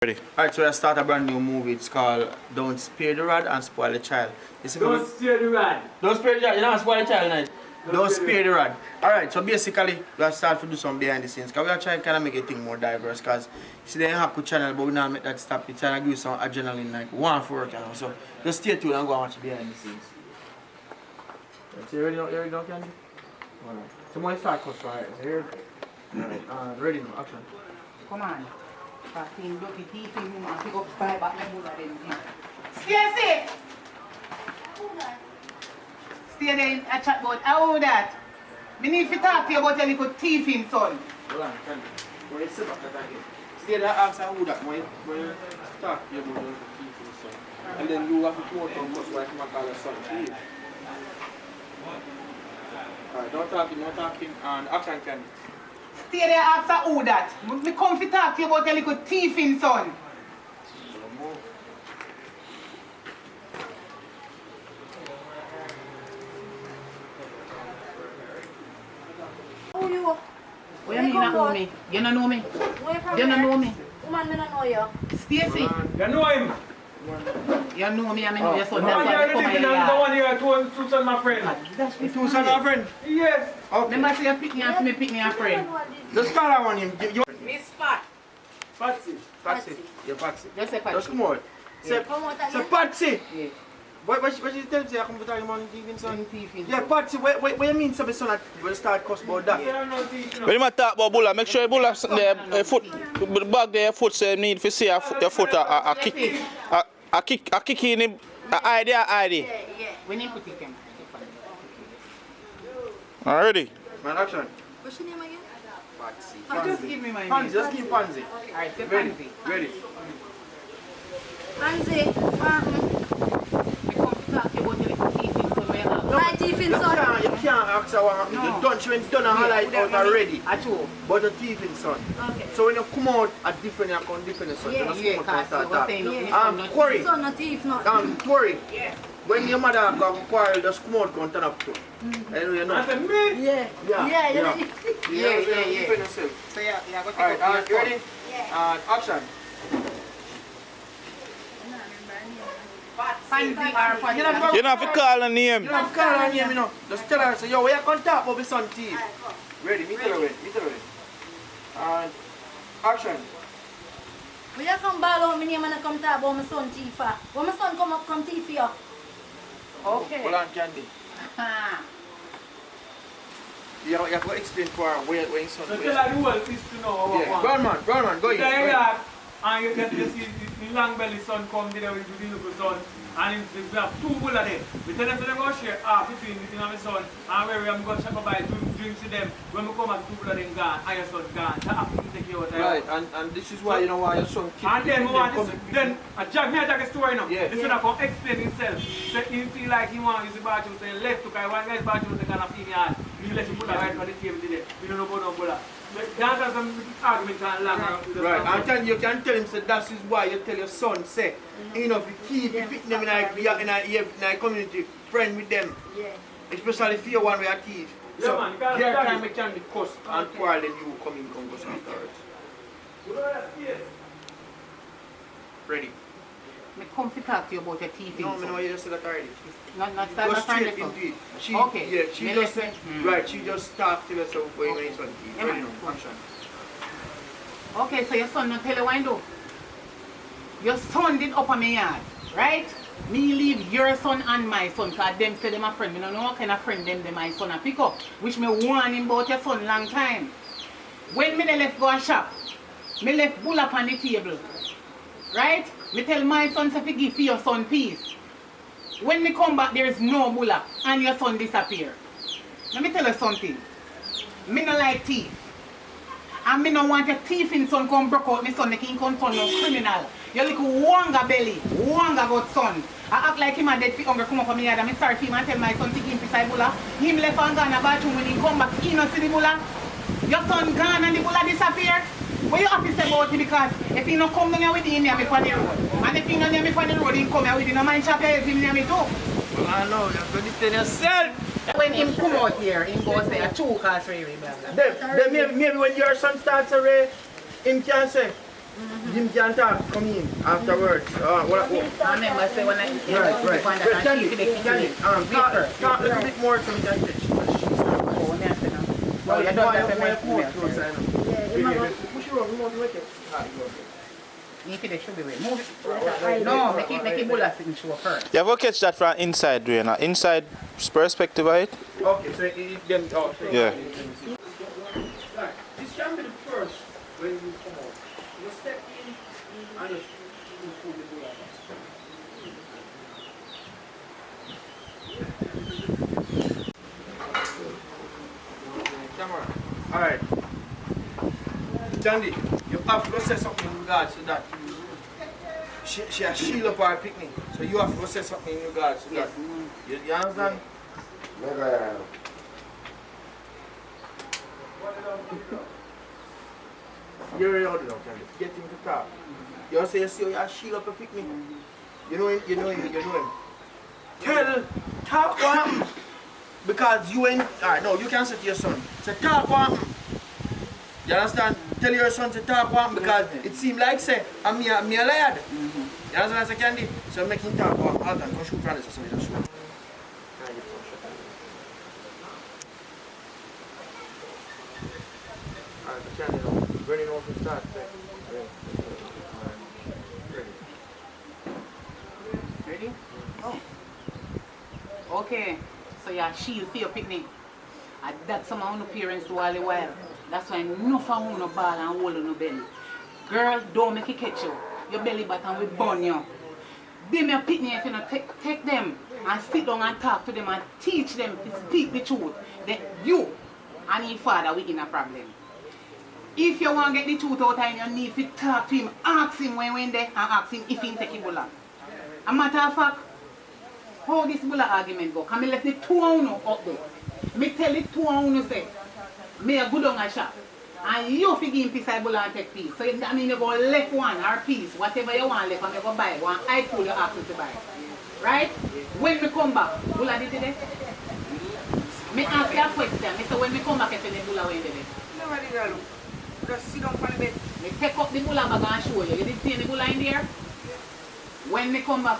Ready? Alright, so let's start a brand new movie. It's called Don't Spare the Rod and Spoil the Child. Don't spare the rod. Don't spare the child, you know, spoil the child, night. Don't spare the rod. Alright, so basically, we'll start to do some behind the scenes. Because we are trying to kind of make a thing more diverse. Because you see, they have a channel, but we don't make that stop. We're trying to give you some adrenaline, like, one for work, you know. So just stay tuned and go and watch behind the scenes. Right, so you ready now, Candy? Alright. So when you start, cause right, so here. Alright, ready now, action. Come on. Passing dirty teeth in him and pick up five back my mother then. Stay. Stay there and chat about how that. Me need to talk to you about your little teeth in, son. Hold on, Candy. When you sit back that again. Stay there and ask her who that when you talk to you about your teeth, son. And then you have to come out and cause why come and call your son teeth. Alright, don't talking, and action, Candy. Stay there and ask her who that. Me come to talk to you about your little teeth in, son. Who you? What you mean you know me? You don't know me? Where you from? You don't know me? Woman, me don't know you. Stacy, You know him. you know me and I know your son. Oh, That's why yeah, I come I'm here. the one here, two sons, my friend. That's me Two son of friend? Yes. Okay. Remember say you pick me and me pick me a friend. Just call her on him. Miss Pat. Patsy. Patsy. Yeah, Patsy. Just say Pat. Just come out. Say, Come out again. say Patsy. Yeah. What you tell me? Say I come to tell him on TV, son. Teeth in. Yeah, Patsy. What you mean, son? That when you start cuss about that? Yeah, no teeth, no. When you talk about Bulla, make sure Bulla the foot, the back there, foot say need to see your foot a kick in him, a idea. When you put it in. Already? Man, action. What's your name again? Patsy. Just give me my name. Pansy. Just give Pansy. Alright, say Ready. Pansy. Ready. Anzi. I come to talk to you about your little teeth in, son. Where you have. My teeth in son. You can't ask her what happened. No. You done. She went done and highlight out already. At you. But the teeth in son. Okay. So when you come out at different, you come different son. Yeah, You just come out and start talking. Yeah. Quarry. Son, no teeth, no. Quarry. Yeah. When your mother go quarrel, just come out and turn up to. Anyway, you know. I said, me? Yeah. Yeah. Yeah. Yeah. Defend yourself. So yeah, go take Alright, up you your ready? son. Yeah. Action. Pansy or Pansy. You don't You don't have to call a name. You don't have to call her name, you know. Just tell her, say, yo, where you can talk about my son teeth. Ready, me tell her ready. And action. Will you come ball out my name and come talk about my son teeth for? When my son come up, come teeth for you. Okay. Hold on, Candy. Ah. You have to explain for her where his son So is. tell her the world is to know what Yeah, one. grown man, go There you ahead. are. And you get to see the long belly son come there with the little son. And we have two bull of them. We tell them to go share half between me and my son. And where we are going to shop buy drinks with them. When we come as two bull of them gone and your son gone. So I have to take care of that. Right, and this is why you know why your son keep And then we want this, coming. then a Jack, me I take a story now. Yeah. This one I come explain himself. So he feel like he want to use the bathroom, so he left to carry one guy's bathroom, they can feed me hard. He let him put that right on the table today. We don't know about no bullet. That's some argument and long. Right, and you can tell him say that is why you tell your son say, you know, if you keep picking them in a community, friend with them, Yeah. especially if you're one with a thief. Yeah, So man, you can't there start time it. it can be cussed and quarrel, then you come in converse afterwards. Ready? Me come to talk to you about your teeth in, No, I know son. you just said that already. Not start Go my friend straight son. into it. She, Okay. Yeah, she Me just listen. right. She just talked to herself when it's on teeth. Yeah, Ready man. now? Action. Okay, so your son not tell you what to do. Your son did up on my yard, right? Me leave your son and my son, cause them say them a friend. Me don't know what kind of friend them my son a pick up. Which me warn him about your son long time. When me dey left go a shop, me left bull up on the table. Right? Me tell my son to give for your son peace. When me come back, there is no bulla and your son disappear. Let me tell you something. Me no like thief. And me no want your thief in son come broke out me son make him come turn no criminal. You little wanga belly, wanga got son. I act like him a dead fi hunger come up on me yard and me start him and tell my son to him beside bulla. Him left and gone a bathroom when he come back, he no see the bulla. Your son gone and the bulla disappear. What you have to say about it because if he no come down here with him near me on the road. And if he no near me on the road, he come here with him, no mind chop here, him near me too. I know, you're going to tell yourself. When him come out here, him go say a two cars for you, blah blah. Then maybe when your son starts a race, him can say, Jim can talk, come in afterwards. I remember say when I Right. Talk a little bit more so we can catch. Well, you don't have to make more me close, I know. Push it around, we want to make it. If it should be way. Move it. No, make it bullet sitting show first. You ever catch that from inside, Dwayne? Inside perspective, right? Okay, so it them out. Yeah. Right. This can be the first when you come out. You step in and you pull the door out. Camera. Alright. Dandy, you have to say something in regards to that. She has shield up her picnic. So you have to say something in regards to that. You understand? You're ready now, Candy. Get him to talk. You say you see you have shield up a picnic. You know him. Talk what happened. Because you ain't, alright, no, you can say to your son, say talk what happened. You understand? Tell your son to talk what happened because it seemed like say, I'm me a lad. You understand what I say, Candy? So make him talk what happened. I'll go shoot from this or something. Shoot. Alright, Candy, now. Ready now to start, say. Ready? Oh. Okay. So you shield for your picnic. And that's some of the parents do all the while. That's why enough of no ball and hold on no belly. Girl, don't make it catch you. Your belly button will burn you. Them your picnic if you not take them and sit down and talk to them and teach them to speak the truth. Then you and your father will in a problem. If you want to get the truth out and you need to talk to him, ask him when there and ask him if he take it bullet. A matter of fact, how this bullet argument go? Come let the two of you up there. Me tell the two of you say, me a go down a shop. And you fi give him piece of bullet and take piece. So that means you go left one or piece, whatever you want left and you go buy one. I told you ask you to buy. Right? When me come back, bullet did it? Me ask you a question. Me say when me come back, I tell the bullet where you did it. Nobody got look. Just sit down on the bed. Me take up the bullet bag and show you. You didn't see any bullet in there? When me come back,